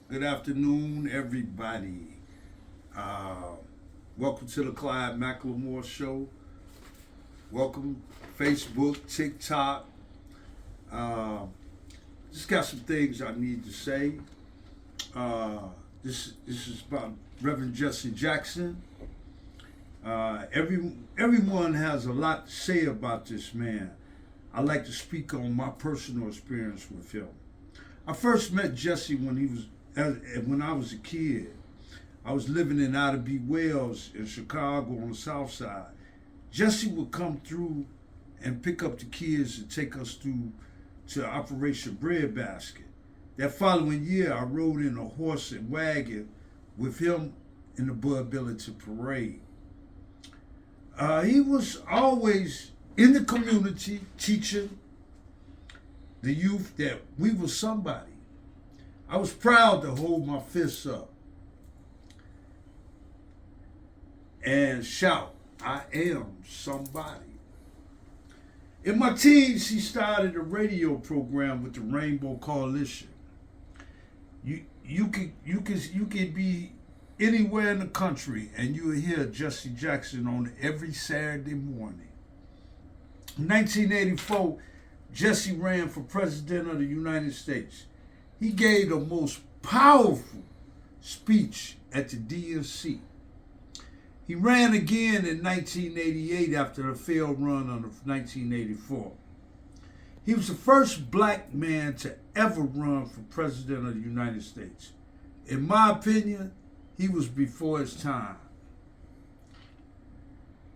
Good afternoon, everybody. Uh, Welcome to the Clyde McLemore Show. Welcome, Facebook, TikTok. Uh, just got some things I need to say. Uh, this is about Reverend Jesse Jackson. Everyone has a lot to say about this man. I like to speak on my personal experience with him. I first met Jesse when I was a kid. I was living in Ida B. Wells in Chicago on the South Side. Jesse would come through and pick up the kids and take us through to Operation Breadbasket. That following year, I rode in a horse and wagon with him in the Bud Billington Parade. He was always in the community teaching the youth that we were somebody. I was proud to hold my fists up and shout, I am somebody. In my teens, he started a radio program with the Rainbow Coalition. You could be anywhere in the country and you will hear Jesse Jackson on every Saturday morning. In 1984, Jesse ran for president of the United States. He gave the most powerful speech at the DNC. He ran again in 1988 after a failed run of 1984. He was the first black man to ever run for president of the United States. In my opinion, he was before his time.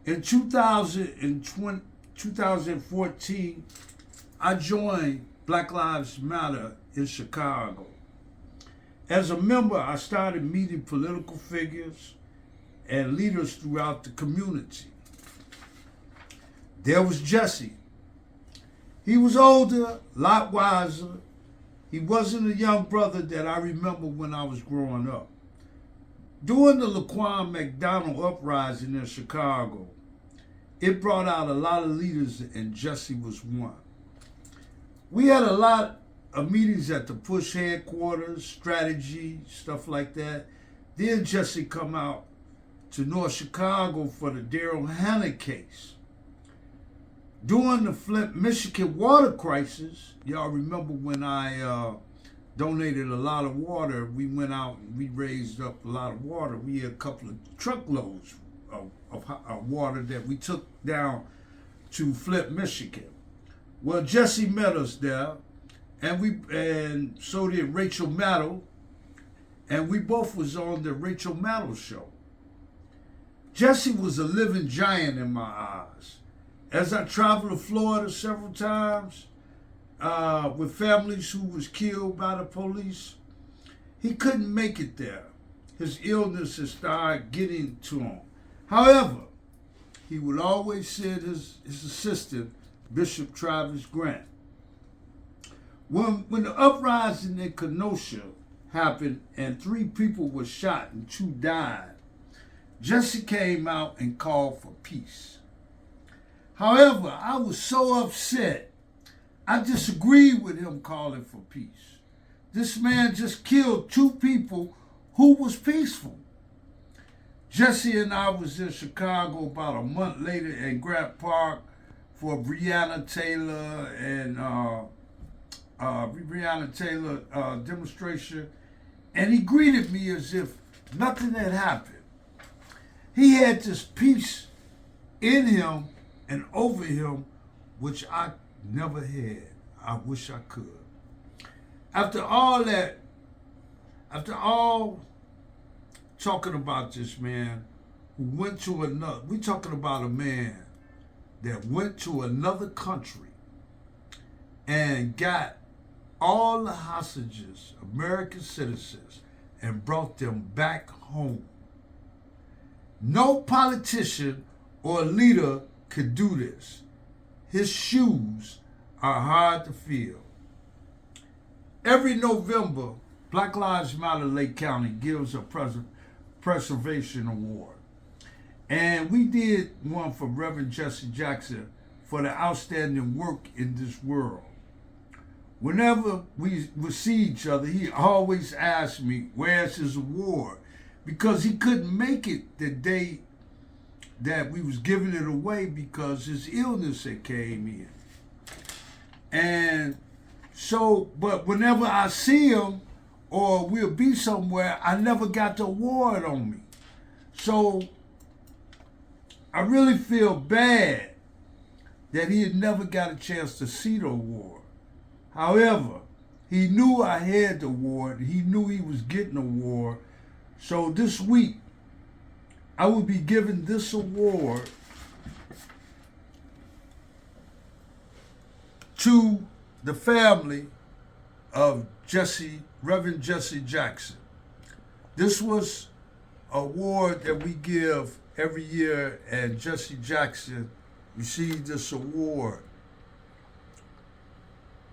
In 2014, I joined Black Lives Matter in Chicago. As a member, I started meeting political figures and leaders throughout the community. There was Jesse. He was older, a lot wiser. He wasn't a young brother that I remember when I was growing up. During the Laquan McDonald uprising in Chicago, it brought out a lot of leaders, and Jesse was one. We had a lot of meetings at the Push headquarters, strategy, stuff like that. Then Jesse come out to North Chicago for the Daryl Hannah case. During the Flint, Michigan water crisis, y'all remember when I donated a lot of water, we went out and we raised up a lot of water. We had a couple of truckloads of water that we took down to Flint, Michigan. Well, Jesse met us there, and so did Rachel Maddow, and we both was on the Rachel Maddow show. Jesse was a living giant in my eyes. As I traveled to Florida several times with families who was killed by the police, he couldn't make it there. His illness had started getting to him. However, he would always send his assistant, Bishop Travis Grant. When the uprising in Kenosha happened and 3 people were shot and 2 died, Jesse came out and called for peace. However, I was so upset. I disagreed with him calling for peace. This man just killed 2 people who was peaceful. Jesse and I was in Chicago about a month later in Grant Park for Breonna Taylor and demonstration, and he greeted me as if nothing had happened. He had this peace in him and over him, which I never had. I wish I could. After all talking about this man who went to another, we talking about a man that went to another country and got all the hostages, American citizens, and brought them back home. No politician or leader could do this. His shoes are hard to fill. Every November, Black Lives Matter Lake County gives a preservation award. And we did one for Reverend Jesse Jackson for the outstanding work in this world. whenever we would see each other, he always asked me, where's his award? Because he couldn't make it the day that we was giving it away because his illness had came in. And so, but whenever I see him or we'll be somewhere, I never got the award on me. So I really feel bad that he had never got a chance to see the award. However, he knew I had the award. He knew he was getting the award. So this week, I will be giving this award to the family of Reverend Jesse Jackson. This was an award that we give every year, and Jesse Jackson received this award.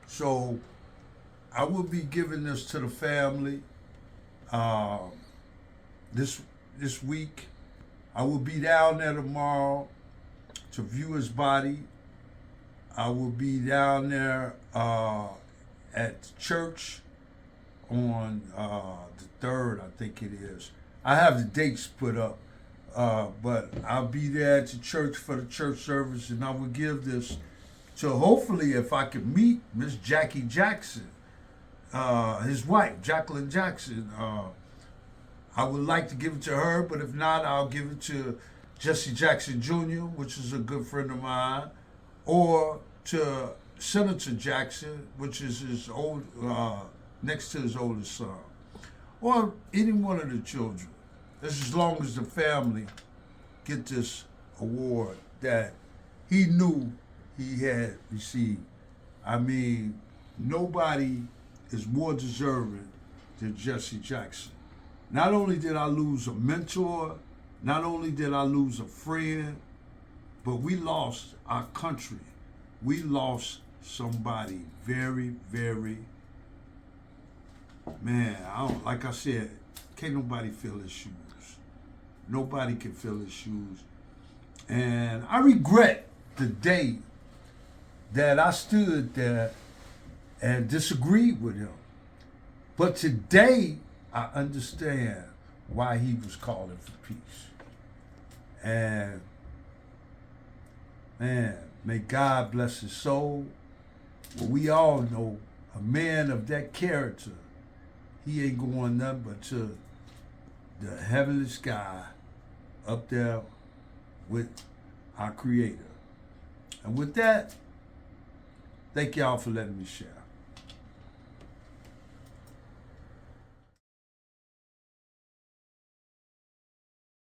So I will be giving this to the family this week. I will be down there tomorrow to view his body. I will be down there at the church on the 3rd, I think it is. I have the dates put up, but I'll be there at the church for the church service, and I will give this to, hopefully, if I can meet Miss Jackie Jackson, his wife, Jacqueline Jackson. I would like to give it to her, but if not, I'll give it to Jesse Jackson Jr., which is a good friend of mine, or to Senator Jackson, which is his old, next to his oldest son, or any one of the children. That's as long as the family get this award that he knew he had received. I mean, nobody is more deserving than Jesse Jackson. Not only did I lose a mentor, not only did I lose a friend, but we lost our country. We lost somebody very, very, man, like I said, can't nobody fill his shoes. Nobody can fill his shoes. And I regret the day that I stood there and disagreed with him. But today, I understand why he was calling for peace. And, man, may God bless his soul. Well, we all know a man of that character, he ain't going nothing but to the heavenly sky up there with our Creator. And with that, thank y'all for letting me share.